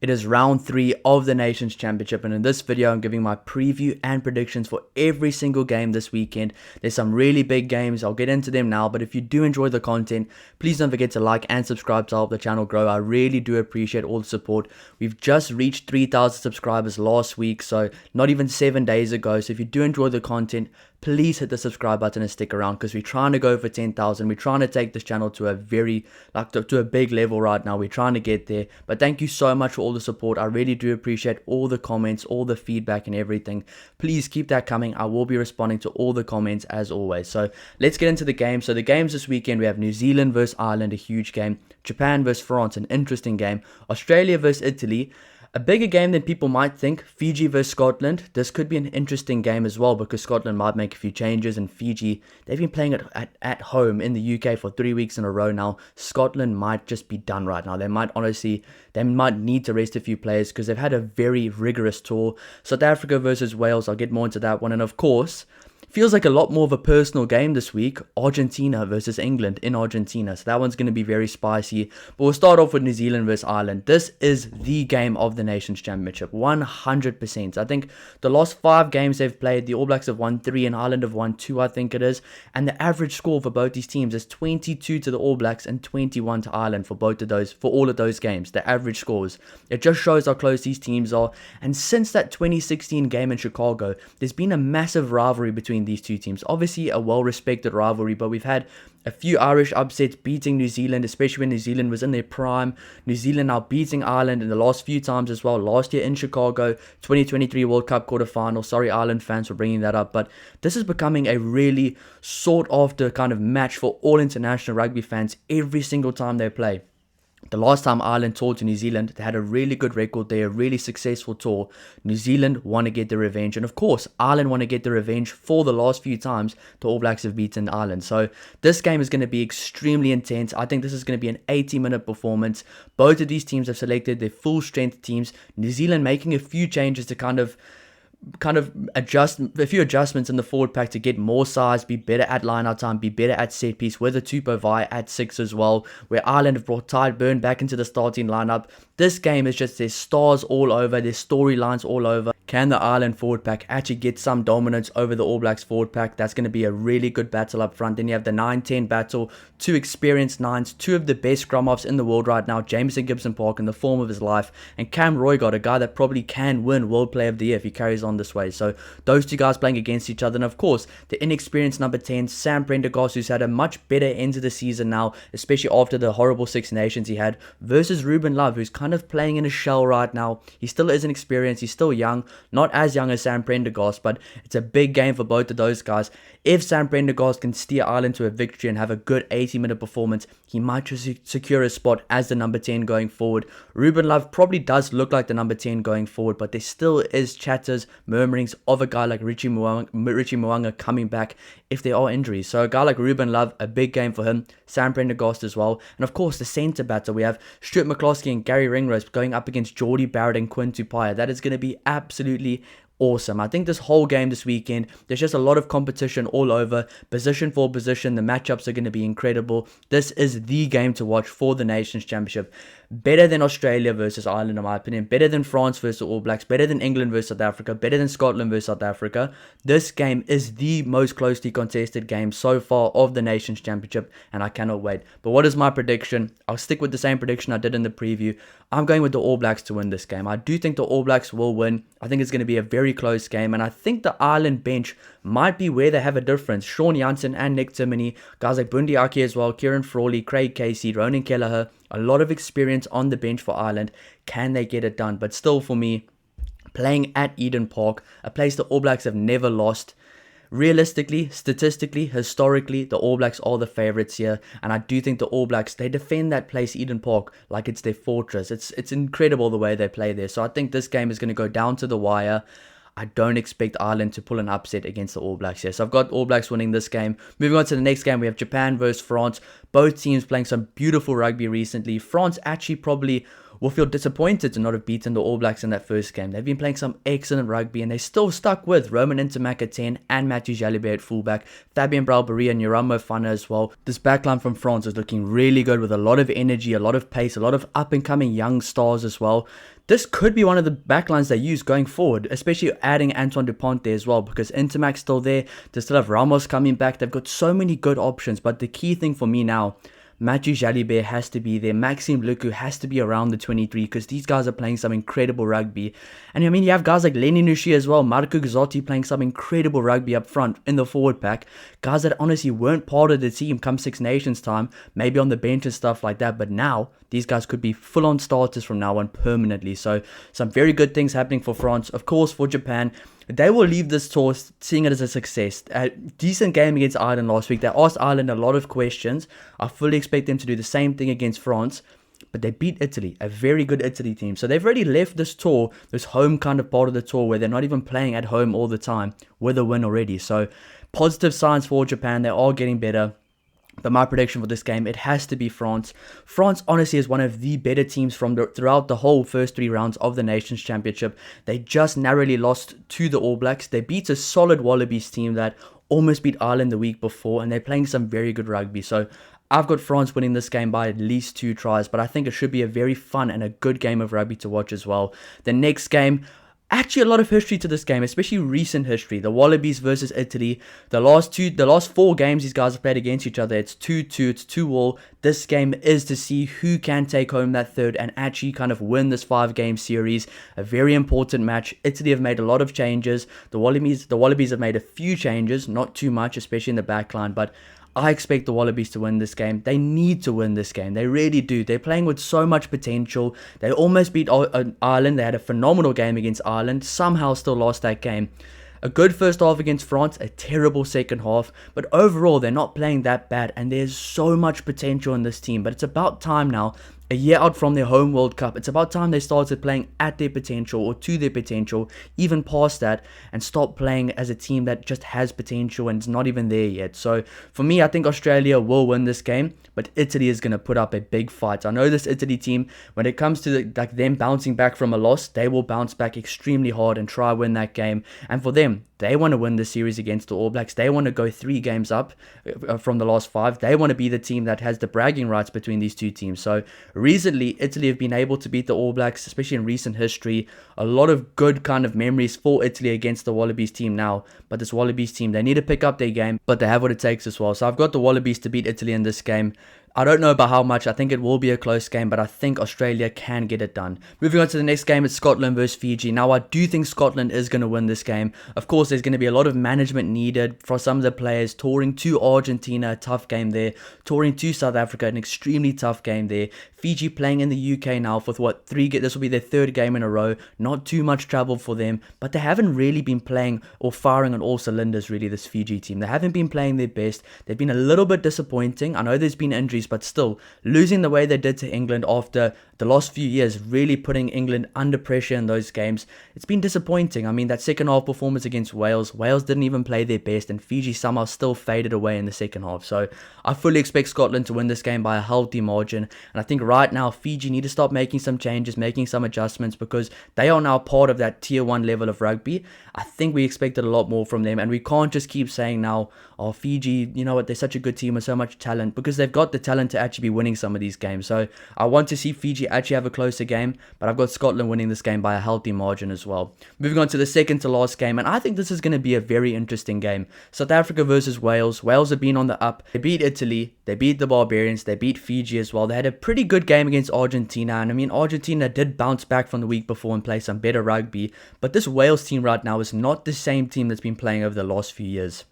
It is round 3 of the Nations Championship, and in this video I'm giving my preview and predictions for every single game this weekend. There's some really big games, I'll get into them now, but if you do enjoy the content, please don't forget to like and subscribe to help the channel grow. I really do appreciate all the support. We've just reached 3,000 subscribers last week, so not even 7 days ago. So if you do enjoy the content, please hit the subscribe button and stick around, because we're trying to go for 10,000. We're trying to take this channel to a to a big level right now. We're trying to get there. But thank you so much for all the support. I really do appreciate all the comments, all the feedback and everything. Please keep that coming. I will be responding to all the comments as always. So let's get into the game. So the games this weekend, we have New Zealand versus Ireland, a huge game. Japan versus France, an interesting game. Australia versus Italy, a bigger game than people might think. Fiji versus Scotland. This could be an interesting game as well, because Scotland might make a few changes, and Fiji, they've been playing at home in the UK for 3 weeks in a row now. Scotland might just be done right now. They might need to rest a few players, because they've had a very rigorous tour. South Africa versus Wales, I'll get more into that one. And of course, feels like a lot more of a personal game this week. Argentina versus England in Argentina. So that one's going to be very spicy. But we'll start off with New Zealand versus Ireland. This is the game of the Nations Championship. 100%. I think the last 5 games they've played, the All Blacks have won 3 and Ireland have won 2, I think it is. And the average score for both these teams is 22 to the All Blacks and 21 to Ireland for all of those games. The average scores. It just shows how close these teams are. And since that 2016 game in Chicago, there's been a massive rivalry between these two teams. Obviously a well-respected rivalry, but we've had a few Irish upsets beating New Zealand, especially when New Zealand was in their prime. New Zealand now beating Ireland in the last few times as well. Last year in Chicago, 2023 World Cup quarterfinal. Sorry Ireland fans for bringing that up, but this is becoming a really sought after kind of match for all international rugby fans every single time they play. The last time Ireland toured to New Zealand, they had a really good record there, a really successful tour. New Zealand want to get the revenge, and of course, Ireland want to get the revenge for the last few times the All Blacks have beaten Ireland. So this game is going to be extremely intense. I think this is going to be an 80-minute performance. Both of these teams have selected their full strength teams. New Zealand making a few changes to kind of adjust a few adjustments in the forward pack to get more size, be better at line out time, be better at set piece, with a Tupou Vai at 6 as well, where Ireland have brought Tide Burn back into the starting lineup. This game is just, there's stars all over, there's storylines all over. Can the Ireland forward pack actually get some dominance over the All Blacks forward pack? That's going to be a really good battle up front. Then you have the 9-10 battle, 2 experienced 9s, 2 of the best scrum-offs in the world right now, Jameson Gibson-Park in the form of his life, and Cam Roigard, a guy that probably can win World Player of the Year if he carries on this way. So those two guys playing against each other. And of course, the inexperienced number 10, Sam Prendergast, who's had a much better end to the season now, especially after the horrible Six Nations he had, versus Ruben Love, who's kind of playing in a shell right now. He still isn't experienced, he's still young, not as young as Sam Prendergast, but it's a big game for both of those guys. If Sam Prendergast can steer Ireland to a victory and have a good 80-minute performance, he might just secure a spot as the number 10 going forward. Ruben Love probably does look like the number 10 going forward, but there still is chatters, murmurings of a guy like Richie Mo'unga coming back if there are injuries. So a guy like Ruben Love, a big game for him. Sam Prendergast as well. And of course, the centre battle, we have Stuart McCloskey and Gary Ringrose going up against Geordie Barrett and Quinn Tupaia. That is going to be absolutely awesome. I think this whole game this weekend, there's just a lot of competition all over, position for position. The matchups are going to be incredible. This is the game to watch for the Nations Championship. Better than Australia versus Ireland, in my opinion. Better than France versus the All Blacks. Better than England versus South Africa. Better than Scotland versus South Africa. This game is the most closely contested game so far of the Nations Championship, and I cannot wait. But what is my prediction? I'll stick with the same prediction I did in the preview. I'm going with the All Blacks to win this game. I do think the All Blacks will win. I think it's going to be a very close game, and I think the Ireland bench might be where they have a difference. Sean Jansen and Nick Timoney, guys like Bundy Aki as well, Kieran Frawley, Craig Casey, Ronan Kelleher, a lot of experience on the bench for Ireland. Can they get it done? But still, for me, playing at Eden Park, a place the All Blacks have never lost. Realistically, statistically, historically, the All Blacks are the favourites here, and I do think the All Blacks, they defend that place, Eden Park, like it's their fortress. It's incredible the way they play there. So I think this game is going to go down to the wire. I don't expect Ireland to pull an upset against the All Blacks here. So I've got All Blacks winning this game. Moving on to the next game, we have Japan versus France. Both teams playing some beautiful rugby recently. France actually probably will feel disappointed to not have beaten the All Blacks in that first game. They've been playing some excellent rugby, and they still stuck with Roman Ntamaka at 10 and Matthew Jalibert at fullback, Fabien Bralbery and Yoram Mofana as well. This backline from France is looking really good with a lot of energy, a lot of pace, a lot of up-and-coming young stars as well. this could be one of the backlines they use going forward, especially adding Antoine Dupont there as well, because Intermac's still there. They still have Ramos coming back. They've got so many good options, but the key thing for me now, Mathieu Jalibert has to be there. Maxime Luku has to be around the 23 because these guys are playing some incredible rugby. And I mean, you have guys like Lenny Nushi as well, Marco Gazzotti playing some incredible rugby up front in the forward pack. Guys that honestly weren't part of the team come Six Nations time, maybe on the bench and stuff like that. But now, these guys could be full-on starters from now on permanently. So, some very good things happening for France. Of course, for Japan, they will leave this tour seeing it as a success. A decent game against Ireland last week. They asked Ireland a lot of questions. I fully expect them to do the same thing against France. But they beat Italy, a very good Italy team. So they've already left this tour, this home kind of part of the tour where they're not even playing at home all the time, with a win already. So positive signs for Japan. They are getting better. But my prediction for this game, it has to be France. France, honestly, is one of the better teams throughout the whole first 3 rounds of the Nations Championship. They just narrowly lost to the All Blacks. They beat a solid Wallabies team that almost beat Ireland the week before, and they're playing some very good rugby. So I've got France winning this game by at least 2 tries, but I think it should be a very fun and a good game of rugby to watch as well. The next game, actually a lot of history to this game, especially recent history. The Wallabies versus Italy. The last 4 games these guys have played against each other, it's 2-2, it's 2-2. This game is to see who can take home that third and actually kind of win this 5-game series. A very important match. Italy have made a lot of changes. The Wallabies have made a few changes, not too much, especially in the back line, but I expect the Wallabies to win this game. They need to win this game. They really do. They're playing with so much potential. They almost beat Ireland. They had a phenomenal game against Ireland. Somehow still lost that game. A good first half against France, a terrible second half. But overall, they're not playing that bad. And there's so much potential in this team. But it's about time now. A year out from their home World Cup, it's about time they started playing at their potential or to their potential, even past that, and stop playing as a team that just has potential and is not even there yet. So for me, I think Australia will win this game, but Italy is going to put up a big fight. I know this Italy team, when it comes to them bouncing back from a loss, they will bounce back extremely hard and try win that game. And for them, they want to win the series against the All Blacks. They want to go 3 games up from the last 5. They want to be the team that has the bragging rights between these two teams. So recently, Italy have been able to beat the All Blacks, especially in recent history. A lot of good kind of memories for Italy against the Wallabies team now. But this Wallabies team, they need to pick up their game, but they have what it takes as well. So I've got the Wallabies to beat Italy in this game. I don't know about how much. I think it will be a close game, but I think Australia can get it done. Moving on to the next game, it's Scotland versus Fiji. Now, I do think Scotland is going to win this game. Of course, there's going to be a lot of management needed for some of the players. Touring to Argentina, a tough game there. Touring to South Africa, an extremely tough game there. Fiji playing in the UK now for what, this will be their 3rd game in a row. Not too much travel for them, but they haven't really been playing or firing on all cylinders, really, this Fiji team. They haven't been playing their best. They've been a little bit disappointing. I know there's been injuries, but still, losing the way they did to England after the last few years, really putting England under pressure in those games, it's been disappointing. I mean, that second half performance against Wales didn't even play their best, and Fiji somehow still faded away in the second half. So I fully expect Scotland to win this game by a healthy margin, and I think right now Fiji need to start making some changes, making some adjustments, because they are now part of that tier 1 level of rugby. I think we expected a lot more from them, and we can't just keep saying now, oh, Fiji, you know what, they're such a good team with so much talent, because they've got the talent to actually be winning some of these games. So I want to see Fiji actually have a closer game, but I've got Scotland winning this game by a healthy margin as well. Moving on to the second to last game, and I think this is going to be a very interesting game. South Africa versus Wales. Wales have been on the up. They beat Italy, they beat the Barbarians, they beat Fiji as well. They had a pretty good game against Argentina, and I mean, Argentina did bounce back from the week before and play some better rugby, but this Wales team right now is not the same team that's been playing over the last few years.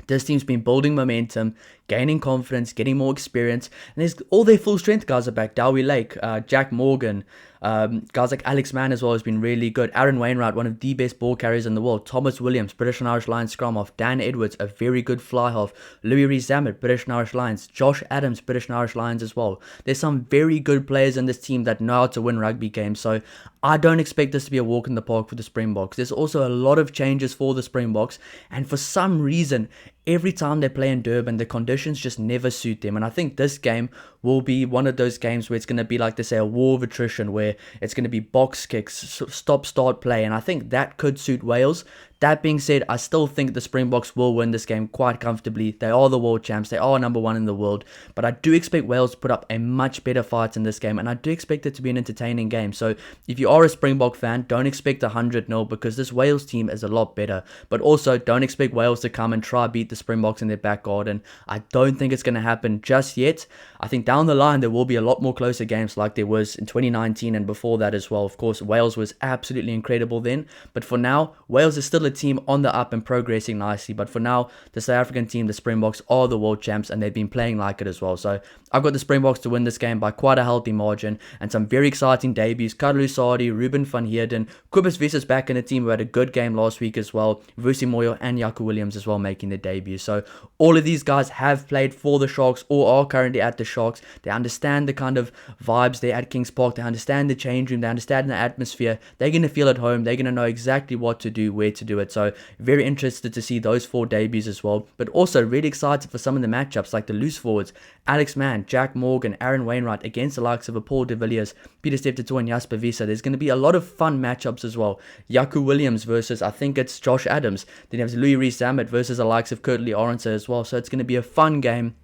This team's been building momentum, gaining confidence, getting more experience, and there's all their full strength guys are back. Dowie Lake, Jack Morgan, guys like Alex Mann as well has been really good. Aaron Wainwright, one of the best ball carriers in the world. Thomas Williams, British and Irish Lions scrum half. Dan Edwards, a very good fly half. Louis Rees-Zammit, British and Irish Lions. Josh Adams, British and Irish Lions as well. There's some very good players in this team that know how to win rugby games, so I don't expect this to be a walk in the park for the Springboks. There's also a lot of changes for the Springboks, and for some reason, every time they play in Durban, the conditions just never suit them. And I think this game will be one of those games where it's going to be like they say a war of attrition, where it's going to be box kicks, stop start play, and I think that could suit Wales. That being said, I still think the Springboks will win this game quite comfortably. They are the world champs. They are number one in the world. But I do expect Wales to put up a much better fight in this game. And I do expect it to be an entertaining game. So if you are a Springbok fan, don't expect 100-0 because this Wales team is a lot better. But also, don't expect Wales to come and try beat the Springboks in their back garden. I don't think it's going to happen just yet. I think down the line, there will be a lot more closer games like there was in 2019 and before that as well. Of course, Wales was absolutely incredible then. But for now, Wales is still a team on the up and progressing nicely. But for now, the South African team, the Springboks, are the world champs and they've been playing like it as well. So I've got the Springboks to win this game by quite a healthy margin, and some very exciting debuts. Kadlu Sadi, Ruben van Heerden, Kobus Wessels back in the team who had a good game last week as well. Vusi Moyo and Jaco Williams as well making their debut. So all of these guys have played for the Sharks or are currently at the Sharks. They understand the kind of vibes there at Kings Park. They understand the change room. They understand the atmosphere. They're going to feel at home. They're going to know exactly what to do, where to do it. So very interested to see those 4 debuts as well. But also really excited for some of the matchups like the loose forwards. Alex Mann, Jack Morgan, Aaron Wainwright against the likes of a Paul de Villiers, Peter Steptoe and Jasper Wiese. There's going to be a lot of fun matchups as well. Jaco Williams versus, I think it's Josh Adams. Then you have Louis Rees-Zammit versus the likes of Kurt Lee Arendse as well. So it's going to be a fun game.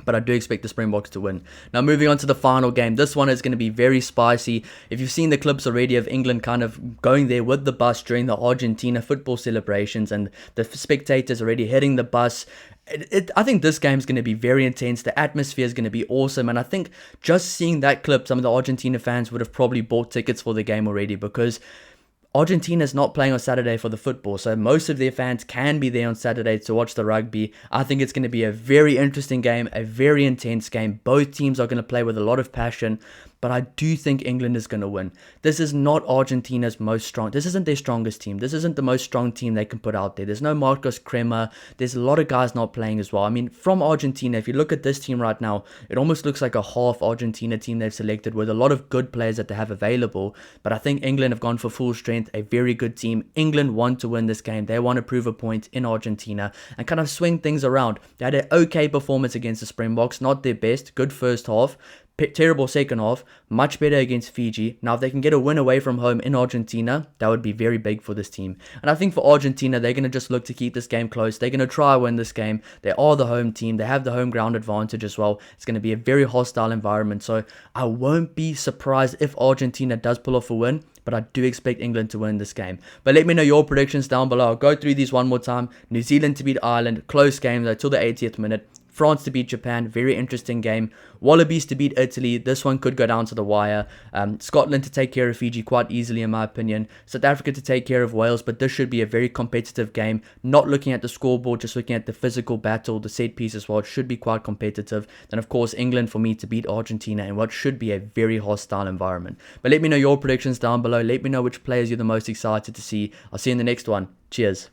But I do expect the Springboks to win. Now moving on to the final game. This one is going to be very spicy. If you've seen the clips already of England kind of going there with the bus during the Argentina football celebrations and the spectators already hitting the bus, I think this game is going to be very intense. The atmosphere is going to be awesome. And I think just seeing that clip, some of the Argentina fans would have probably bought tickets for the game already, because Argentina's not playing on Saturday for the football, so most of their fans can be there on Saturday to watch the rugby. I think it's going to be a very interesting game, a very intense game. Both teams are going to play with a lot of passion, but I do think England is going to win. This is not Argentina's most strong. This isn't their strongest team. This isn't the most strong team they can put out there. There's no Marcos Kremer. There's a lot of guys not playing as well. I mean, from Argentina, if you look at this team right now, it almost looks like a half Argentina team they've selected with a lot of good players that they have available. But I think England have gone for full strength, a very good team. England want to win this game. They want to prove a point in Argentina and kind of swing things around. They had an okay performance against the Springboks, not their best. Good first half. Terrible second half, much better against Fiji. Now, if they can get a win away from home in Argentina, that would be very big for this team. And I think for Argentina, they're going to just look to keep this game close. They're going to try and win this game. They are the home team. They have the home ground advantage as well. It's going to be a very hostile environment. So I won't be surprised if Argentina does pull off a win, but I do expect England to win this game. But let me know your predictions down below. I'll go through these one more time. New Zealand to beat Ireland, close game though, till the 80th minute. France to beat Japan, very interesting game. Wallabies to beat Italy, this one could go down to the wire. Scotland to take care of Fiji quite easily in my opinion. South Africa to take care of Wales, but this should be a very competitive game. Not looking at the scoreboard, just looking at the physical battle, the set piece as well. It should be quite competitive. Then of course England for me to beat Argentina in what should be a very hostile environment. But let me know your predictions down below. Let me know which players you're the most excited to see. I'll see you in the next one. Cheers.